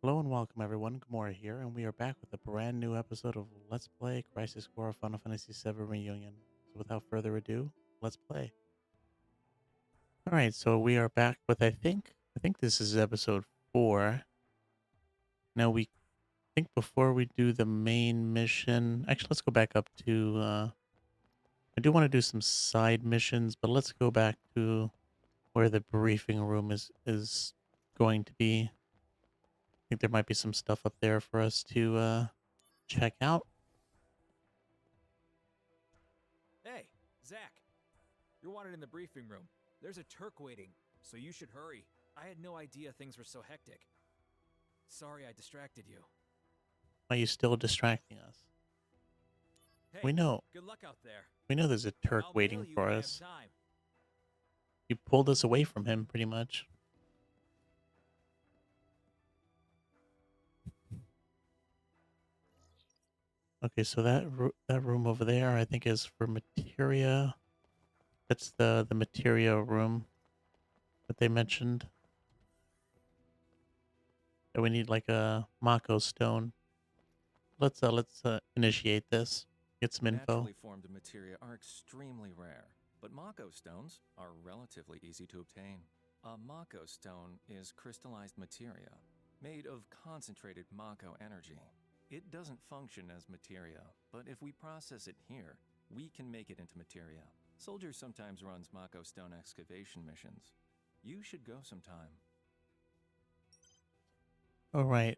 Hello and welcome everyone, Gamora here, and we are back with a brand new episode of Let's Play Crisis Core Final Fantasy VII Reunion. So without further ado, let's play. Alright, so we are back with I think this is episode 4. Now we think before we do the main mission, actually let's go back up to I do want to do some side missions, but let's go back to where the briefing room is going to be. I think there might be some stuff up there for us to check out. Hey, Zach. You're wanted in the briefing room. There's a Turk waiting, so you should hurry. I had no idea things were so hectic. Sorry I distracted you. Are you still distracting us? We Hey, know good luck out there. we know there's a Turk I'll bail waiting you for when I have us. time. You pulled us away from him pretty much. Okay, so that room over there I think is for materia. That's the materia room that they mentioned. That we need like a Mako stone. Let's initiate this. Get some info. Naturally formed materia are extremely rare, but Mako stones are relatively easy to obtain. A Mako stone is crystallized materia, made of concentrated Mako energy. It doesn't function as materia, but if we process it here, we can make it into materia. Soldier sometimes runs Mako stone excavation missions. You should go sometime. All right.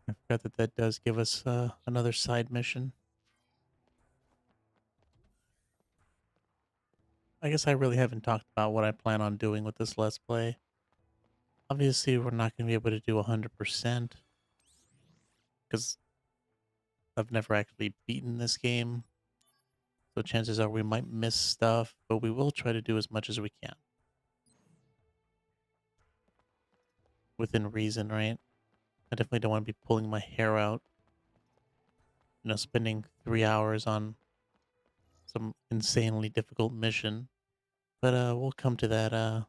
I forgot that does give us another side mission. I guess I really haven't talked about what I plan on doing with this Let's Play. Obviously, we're not going to be able to do 100% because I've never actually beaten this game. So chances are we might miss stuff, but we will try to do as much as we can. Within reason, right? I definitely don't want to be pulling my hair out. Spending 3 hours on some insanely difficult mission. But we'll come to that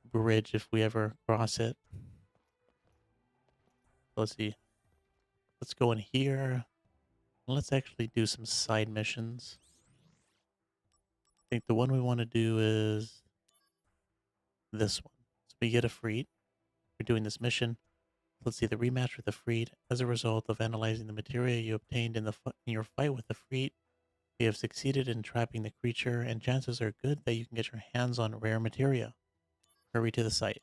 bridge if we ever cross it. Let's see. Let's go in here. And let's actually do some side missions. I think the one we want to do is this one. So we get a Freed. We're doing this mission. Let's see the rematch with the Freed. As a result of analyzing the materia you obtained in your fight with the Freed, you have succeeded in trapping the creature, and chances are good that you can get your hands on rare materia. Hurry to the site.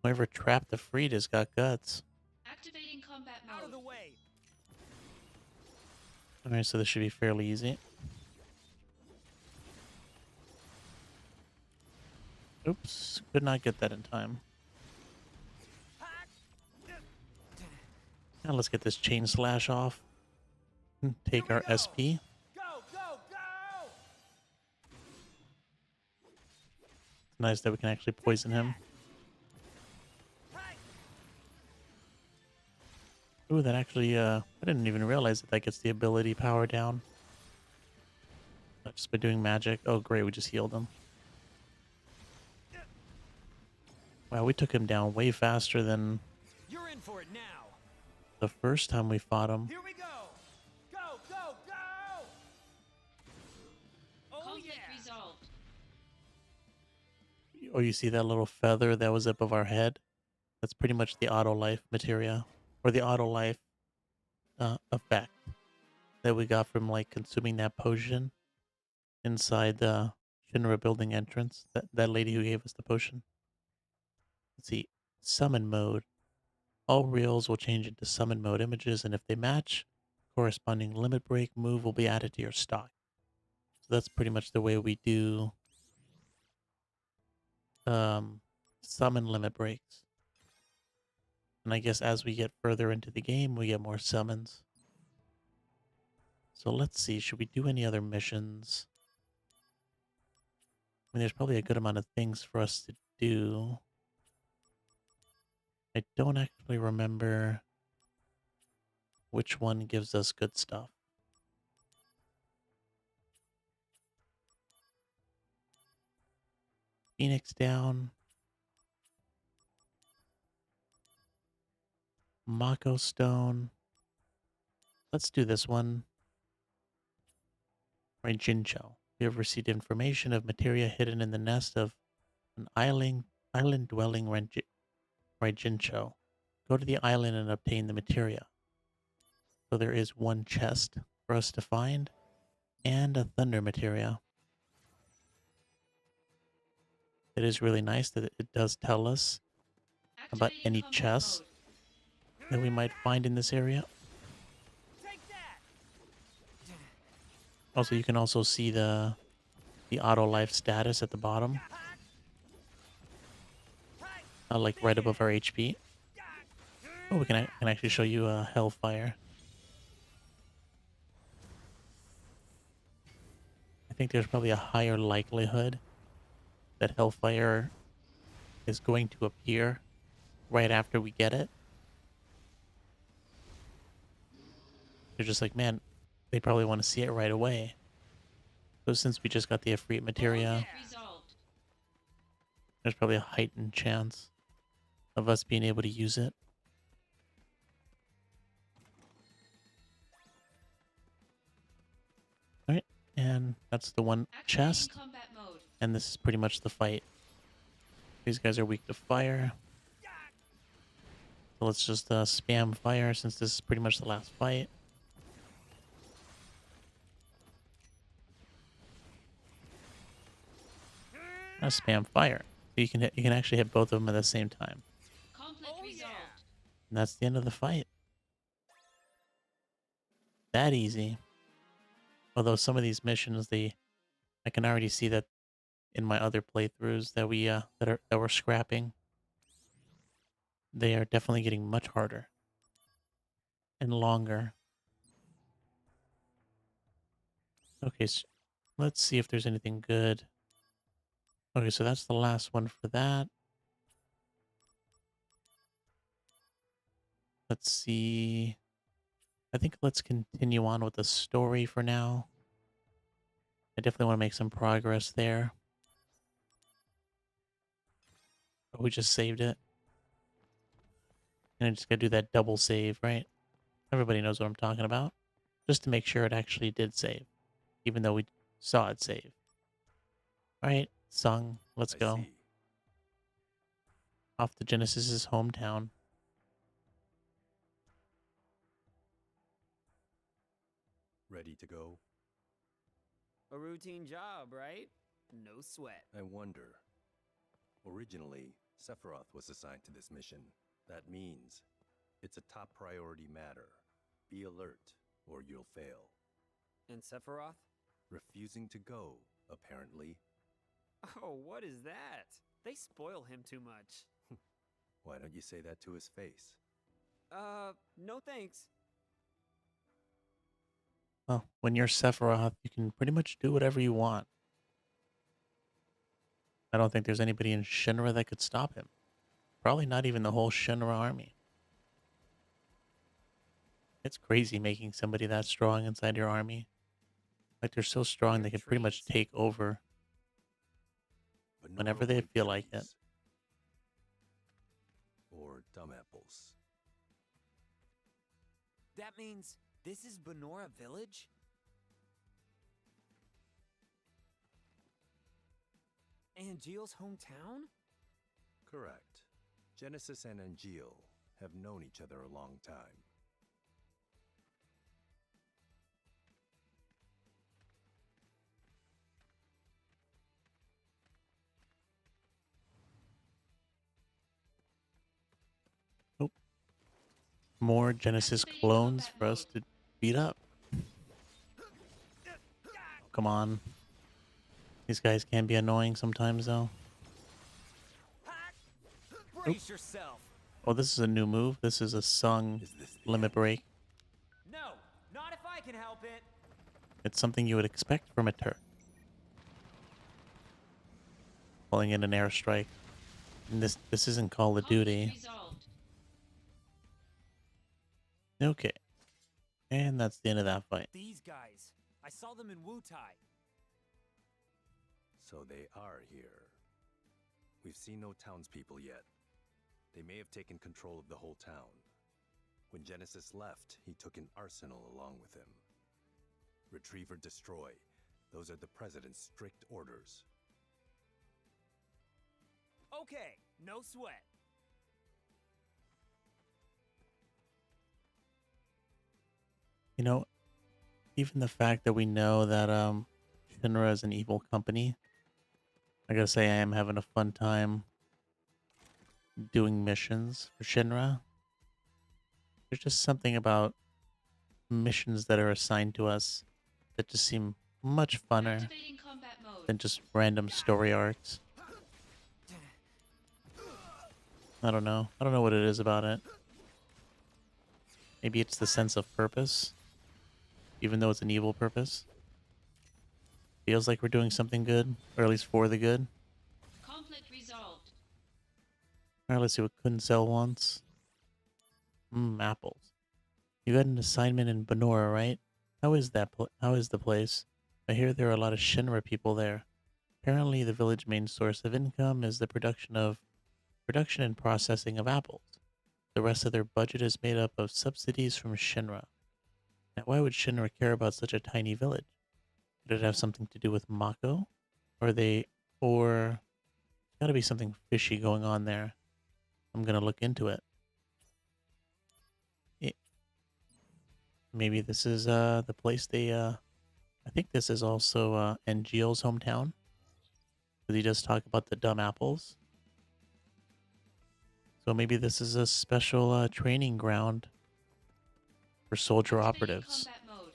Whoever trapped the Freed has got guts. Activating combat Out of mode. the way! Alright, so this should be fairly easy. Oops, could not get that in time. Now let's get this chain slash off. Take our SP. Go, go, go! It's nice that we can actually poison him. Ooh, that actually, I didn't even realize that gets the ability power down. I've just been doing magic. Oh, great, we just healed him. Wow, we took him down way faster than You're in for it now! the first time we fought him. Here we go! Go, go, go! Oh Conflict yeah! resolved. Oh, you see that little feather that was above our head? That's pretty much the auto life materia, or the auto life effect that we got from like consuming that potion inside the Shinra building entrance. That lady who gave us the potion. Let's see, summon mode. All reels will change into summon mode images, and if they match, corresponding limit break move will be added to your stock. So that's pretty much the way we do summon limit breaks. And I guess as we get further into the game, we get more summons. So let's see, should we do any other missions? I mean, there's probably a good amount of things for us to do. I don't actually remember which one gives us good stuff. Phoenix down. Mako Stone. Let's do this one. Right, Jincho. We have received information of materia hidden in the nest of an island-dwelling Jincho. Go to the island and obtain the materia. So there is one chest for us to find, and a thunder materia. It is really nice that it does tell us about Activating any combat chests mode. that we might find in this area. Take that! Also, you can also see the auto life status at the bottom, like right above our HP. Oh, we can actually show you Hellfire. I think there's probably a higher likelihood that Hellfire is going to appear right after we get it. They're just like, man, they probably want to see it right away. So since we just got the Ifrit materia, Resolved. there's probably a heightened chance of us being able to use it. Alright, and that's the one Activating chest, combat mode. and this is pretty much the fight. These guys are weak to fire. So let's just spam fire since this is pretty much the last fight. Now spam fire. So you can actually hit both of them at the same time. Conflict resolved. And that's the end of the fight. That easy. Although some of these missions, I can already see that in my other playthroughs that we're scrapping. They are definitely getting much harder and longer. Okay, so let's see if there's anything good. Okay, so that's the last one for that. Let's see. I think let's continue on with the story for now. I definitely want to make some progress there. Oh, we just saved it. And I just gotta do that double save, right? Everybody knows what I'm talking about. Just to make sure it actually did save. Even though we saw it save. Alright, Sung, let's I go. see. Off to Genesis's hometown. Ready to go? A routine job, right? No sweat. I wonder. Originally, Sephiroth was assigned to this mission. That means it's a top priority matter. Be alert, or you'll fail. And Sephiroth? Refusing to go, apparently. Oh, what is that? They spoil him too much. Why don't you say that to his face? No thanks. Well, when you're Sephiroth, you can pretty much do whatever you want. I don't think there's anybody in Shinra that could stop him. Probably not even the whole Shinra army. It's crazy making somebody that strong inside your army. Like they're so strong they can pretty much take over whenever they feel like it. Or dumb apples. That means this is Benora Village? Angeal's hometown? Correct. Genesis and Angeal have known each other a long time. More Genesis clones for us to beat up. Come on. These guys can be annoying sometimes, though. Brace yourself. Oh, this is a new move. This is a Sung Is this the limit end? break. No, not if I can help it. It's something you would expect from a Turk. Pulling in an airstrike. And this isn't Call of Duty. Resolved. Okay. And that's the end of that fight. These guys. I saw them in Wutai. So they are here. We've seen no townspeople yet. They may have taken control of the whole town. When Genesis left, he took an arsenal along with him. Retrieve or destroy. Those are the President's strict orders. Okay, no sweat. You know, even the fact that we know that Shinra is an evil company, I gotta say I am having a fun time doing missions for Shinra. There's just something about missions that are assigned to us that just seem much funner Activating combat mode. than just random story arcs. I don't know. I don't know what it is about it. Maybe it's the sense of purpose, even though it's an evil purpose. Feels like we're doing something good, or at least for the good. Conflict resolved. Alright, let's see what couldn't sell once. Apples. You got an assignment in Benora, right? How is that? How is the place? I hear there are a lot of Shinra people there. Apparently, the village main source of income is the production and processing of apples. The rest of their budget is made up of subsidies from Shinra. Now, why would Shinra care about such a tiny village? Could it have something to do with Mako? Or gotta be something fishy going on there. I'm gonna look into it. Maybe this is the place they I think this is also Ngio's hometown. Because he does talk about the dumb apples. So maybe this is a special training ground for soldier Activating operatives. combat mode.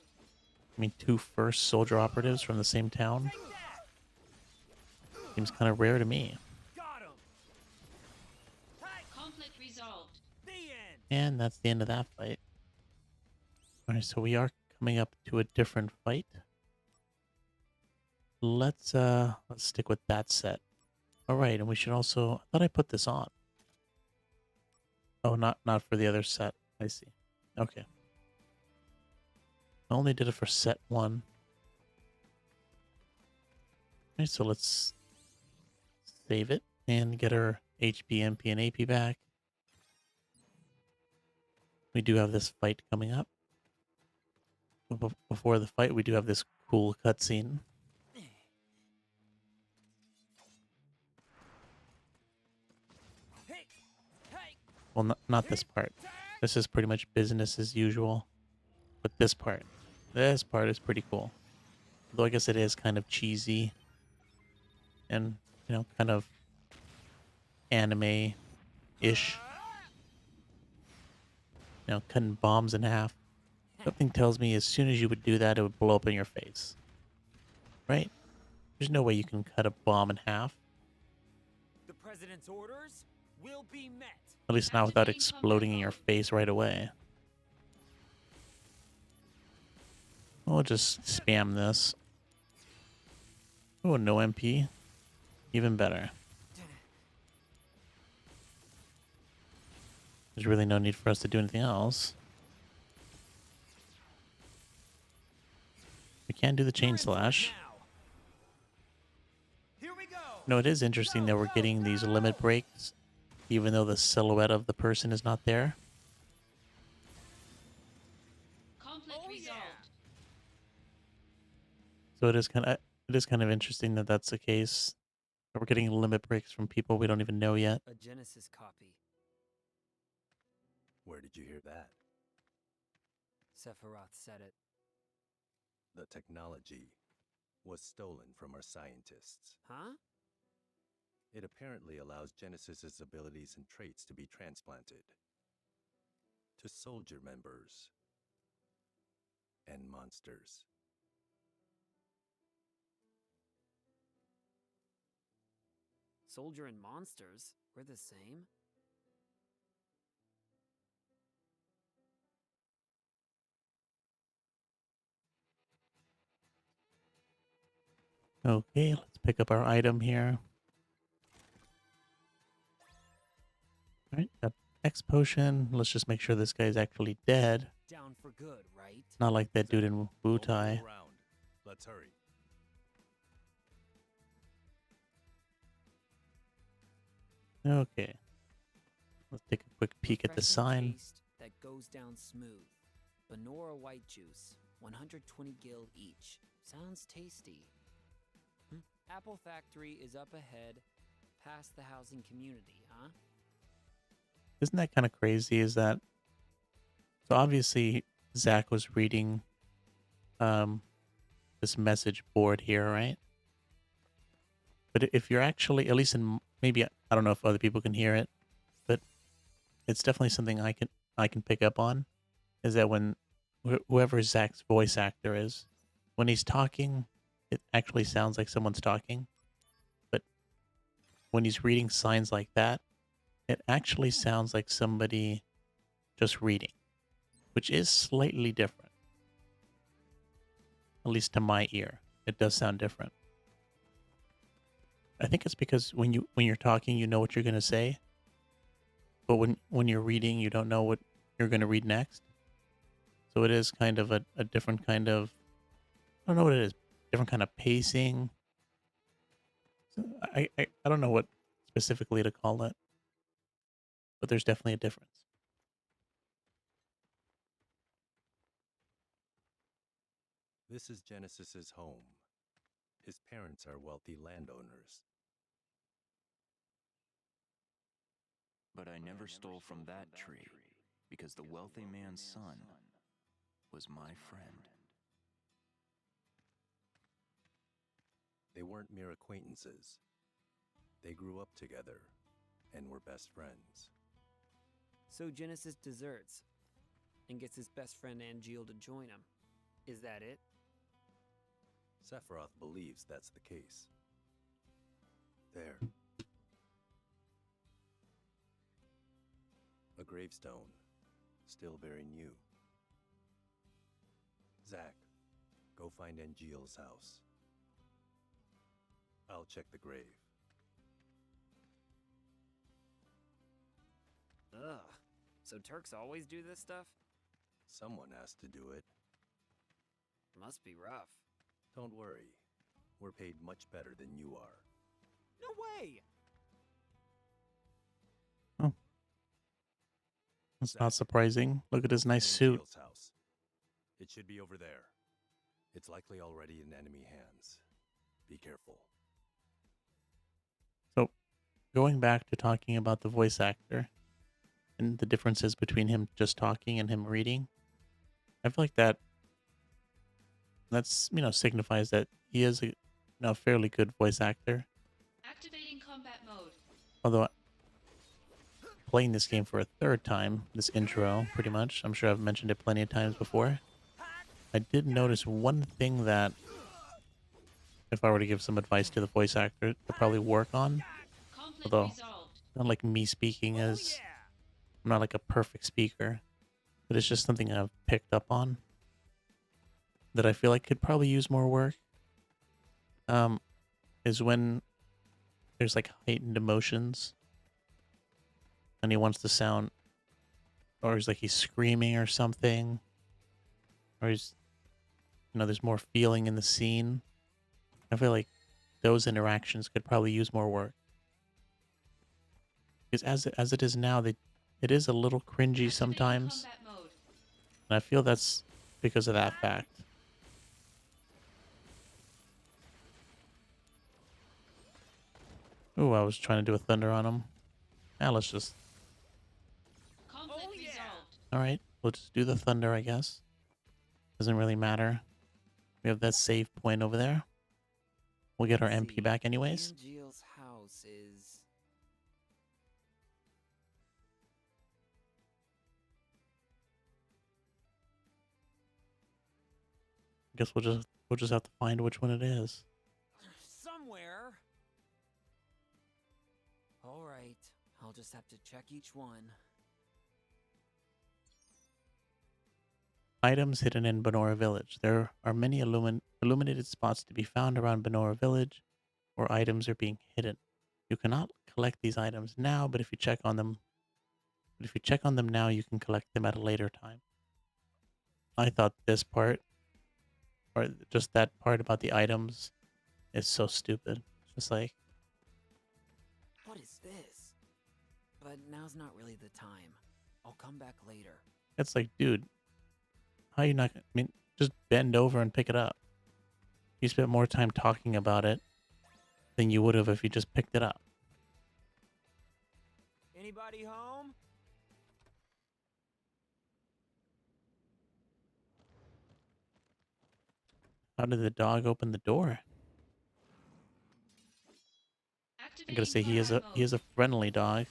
I mean, 2 first soldier operatives from the same town. Seems kind of rare to me. Got him. Conflict resolved. The end. And that's the end of that fight. Alright, so we are coming up to a different fight. Let's stick with that set. Alright, and we should also, I thought I put this on. Oh, not for the other set. I see. Okay. I only did it for set 1. Okay, so let's save it and get our HP, MP, and AP back. We do have this fight coming up. Before the fight, we do have this cool cutscene. Hey, hey. Well, not this part. This is pretty much business as usual. But this part is pretty cool. Though I guess it is kind of cheesy. And, you know, kind of anime-ish. You know, cutting bombs in half. Something tells me as soon as you would do that, it would blow up in your face. Right? There's no way you can cut a bomb in half. The President's orders will be met. At least not without Activating exploding in your combat face right away. We'll just spam this. Oh, no MP. Even better. There's really no need for us to do anything else. We can do the chain slash. Here we go. No, it is interesting that we're getting these limit breaks, even though the silhouette of the person is not there. Conflict Oh, resolved. yeah. So it is kind of interesting that that's the case. That we're getting limit breaks from people we don't even know yet. A Genesis copy. Where did you hear that? Sephiroth said it. The technology was stolen from our scientists. Huh? It apparently allows Genesis's abilities and traits to be transplanted to soldier members and monsters. Soldier and monsters? We're the same? Okay, let's pick up our item here. Alright, got X potion. Let's just make sure this guy's actually dead. Down for good, right? Not like that dude in Don't Wutai. fool around. Let's hurry. Okay. Let's take a quick peek at the Refreshing sign. taste that goes goes down smooth. Benora white juice, 120 gil each. Sounds tasty. Apple Factory is up ahead, past the housing community, huh? Isn't that kind of crazy? Is that so? Obviously, Zach was reading um this message board here, right? But if you're actually, at least in maybe I don't know if other people can hear it, but it's definitely something I can pick up on. Is that when whoever Zach's voice actor is, when he's talking, it actually sounds like someone's talking. But when he's reading signs like that, it actually sounds like somebody just reading, which is slightly different. At least to my ear, it does sound different. I think it's because when you're talking, you know what you're gonna say, but when you're reading, you don't know what you're gonna read next. So it is kind of a different kind of, I don't know what it is, different kind of pacing. So I don't know what specifically to call it, but there's definitely a difference. This is Genesis's home. His parents are wealthy landowners. But I never stole from that tree, because the wealthy man's son was my friend. They weren't mere acquaintances. They grew up together and were best friends. So Genesis deserts and gets his best friend Angeal to join him. Is that it? Sephiroth believes that's the case. There. A gravestone, still very new. Zack, go find Angeal's house. I'll check the grave. Ugh. So Turks always do this stuff? Someone has to do it. Must be rough. Don't worry. We're paid much better than you are. No way! It's not surprising. Look at his nice suit. Angeal's house. It should be over there. It's likely already in enemy hands. Be careful. So, going back to talking about the voice actor and the differences between him just talking and him reading, I feel like that's signifies that he is a fairly good voice actor. Activating combat mode. Although playing this game for a third time, this intro, pretty much, I'm sure I've mentioned it plenty of times before. I did notice one thing that, if I were to give some advice to the voice actor to probably work on, Conflict although resolved. not like me speaking as, I'm not like a perfect speaker, but it's just something I've picked up on that I feel like could probably use more work. Is when there's like heightened emotions and he wants to sound, or he's screaming or something, or he's, there's more feeling in the scene. I feel like those interactions could probably use more work. Because as it is now, it is a little cringy Activating sometimes, combat mode. and I feel that's because of that fact. Ooh, I was trying to do a thunder on him. Now let's just, Conflict resolved. alright, we'll just do the thunder, I guess. Doesn't really matter. We have that save point over there. We'll get our Let's MP see, back anyways. Angeal's house is... Guess we'll just have to find which one it is. somewhere. All right, I'll just have to check each one. Items hidden in Benora Village. There are many illuminated spots to be found around Benora Village where items are being hidden. You cannot collect these items now, but if you check on them now, you can collect them at a later time. I thought this part, or just that part about the items, is so stupid. It's just like, What is this? But now's not really the time. I'll come back later. It's like, dude, how you not? I mean, just bend over and pick it up. You spent more time talking about it than you would have if you just picked it up. Anybody home? How did the dog open the door? I gotta Activating say he is combat a mode. friendly dog.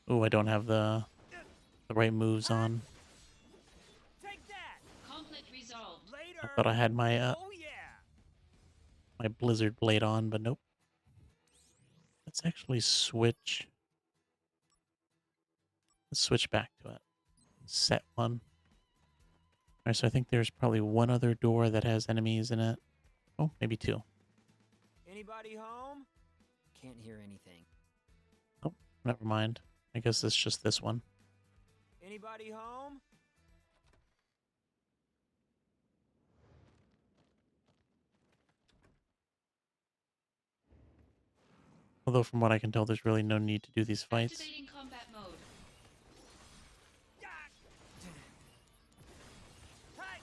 Oh, I don't have the right moves on. Take that! Conflict resolved. I Later! thought I had my Oh yeah! my blizzard blade on, but nope. Let's actually switch. Let's switch back to it. Set one. Alright, so I think there's probably one other door that has enemies in it. Oh, maybe two. Anybody home? Can't hear anything. Oh, never mind. I guess it's just this one. Anybody home? Although from what I can tell, there's really no need to do these fights. Activating combat mode. Hey!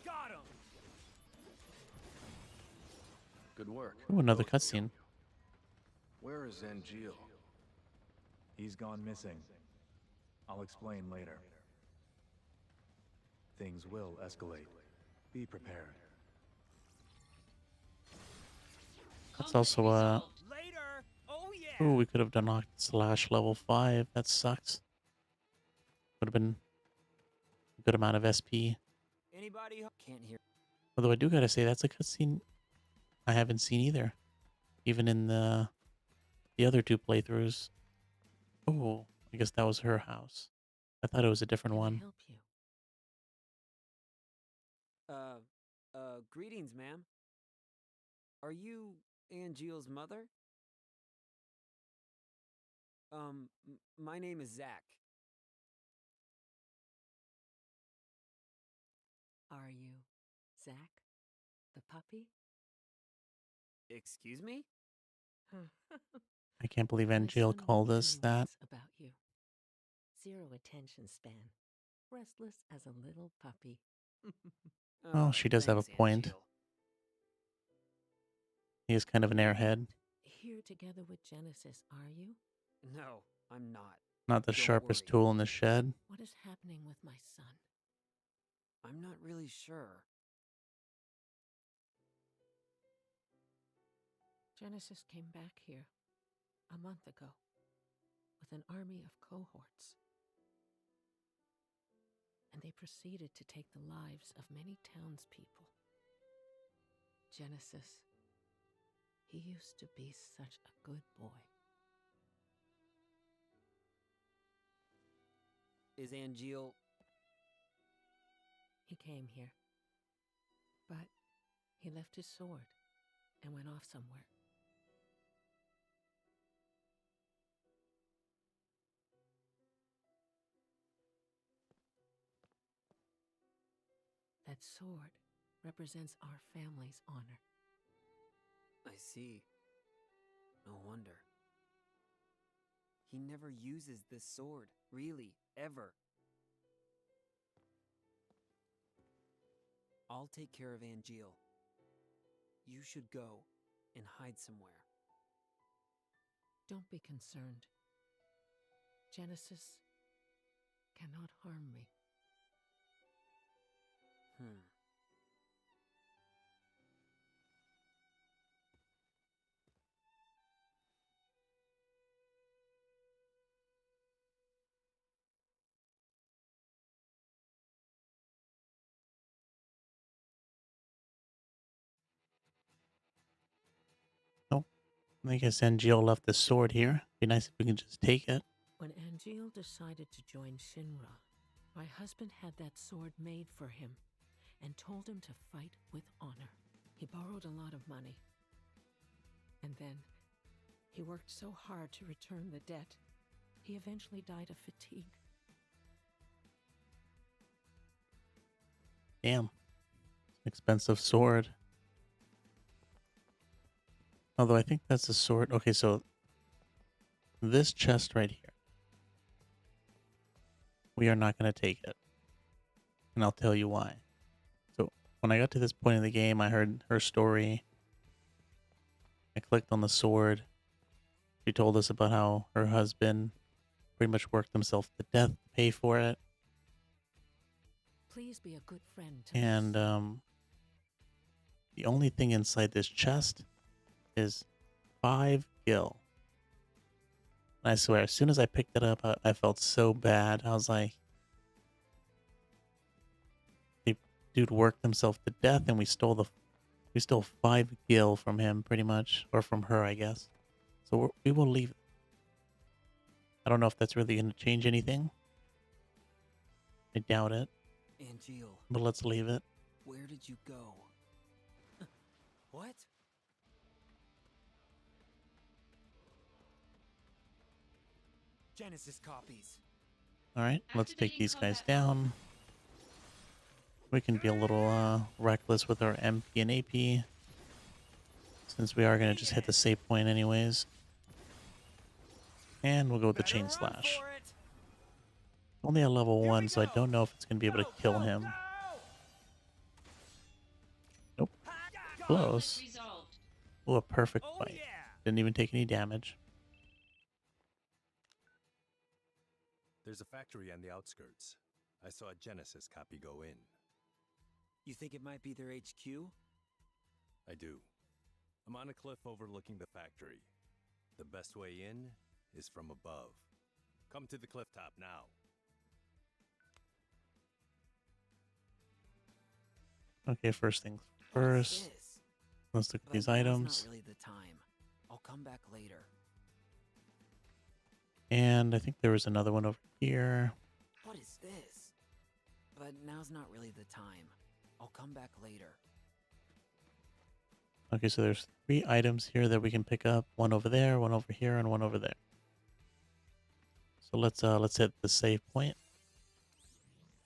Got him! Good work. Ooh, another cutscene. Where is Angeal? He's gone missing. I'll explain later. Things will escalate. Be prepared. That's Conflict also resolved. Later! Oh yeah! Ooh, we could have done Slash level 5. That sucks. Would have been a good amount of SP. Anybody home? Can't hear. Although I do gotta say, that's a cutscene I haven't seen either. Even in the other two playthroughs. Oh, I guess that was her house. I thought it was a different Can I one. help you? Greetings, ma'am. Are you Angeal's mother? My name is Zach. Are you Zach, the puppy? Excuse me? I can't believe My Angeal son called will us tell you that. lots about you. Zero attention span. Restless as a little puppy. Oh, she does have a thanks, point. Angeal. He is kind of an airhead. Here together with Genesis, are you? No, I'm not. Not the Don't sharpest worry. tool in the shed. What is happening with my son? I'm not really sure. Genesis came back here a month ago with an army of cohorts. And they proceeded to take the lives of many townspeople. Genesis, he used to be such a good boy. Is Angeal... He came here. But he left his sword and went off somewhere. That sword represents our family's honor. I see. No wonder. He never uses this sword, really, ever. I'll take care of Angeal. You should go and hide somewhere. Don't be concerned. Genesis cannot harm me. Nope. I guess Angeal left the sword here. Be nice if we could just take it. When Angeal decided to join Shinra, my husband had that sword made for him and told him to fight with honor. He borrowed a lot of money. And then he worked so hard to return the debt, he eventually died of fatigue. Damn. Expensive sword. Although I think that's a sword. Okay, so this chest right here. we are not going to take it. And I'll tell you why. So when I got to this point in the game, I heard her story. I clicked on the sword. She told us about how her husband pretty much worked himself to death to pay for it. Please be a good friend to And the only thing inside this chest is 5 gil. And I swear, as soon as I picked it up, I felt so bad. I was like, the dude worked himself to death, and we stole 5 gil from him, pretty much, or from her, I guess. So we will leave it. I don't know if that's really going to change anything. I doubt it. Angeal, But let's leave it. where did you go? What? Genesis copies. Alright, let's take these guys down. We can be a little reckless with our MP and AP, since we are going to just hit the save point anyways. And we'll go with the Chain Slash. Only at level 1, so I don't know if it's going to be able to kill him. Nope. Close. Resolved. Oh, a perfect fight. Didn't even take any damage. There's a factory on the outskirts. I saw a Genesis copy go in. You think it might be their HQ? I do. I'm on a cliff overlooking the factory. The best way in is from above. Come to the cliff top now. Okay, first things What's first. this? Let's look at But these now's items. Not really the time. I'll come back later. And I think there was another one over here. What is this? But now's not really the time. I'll come back later. Okay, so there's 3 items here that we can pick up. One over there, one over here, and one over there. So let's hit the save point.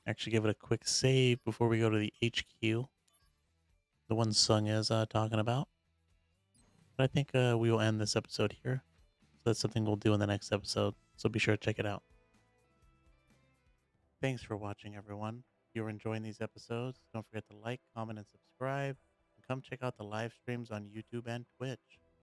Actually give it a quick save before we go to the HQ. The one Sung is talking about. But I think we will end this episode here. So that's something we'll do in the next episode. So be sure to check it out. Thanks for watching, everyone. If you're enjoying these episodes, don't forget to like, comment, and subscribe. And come check out the live streams on YouTube and Twitch.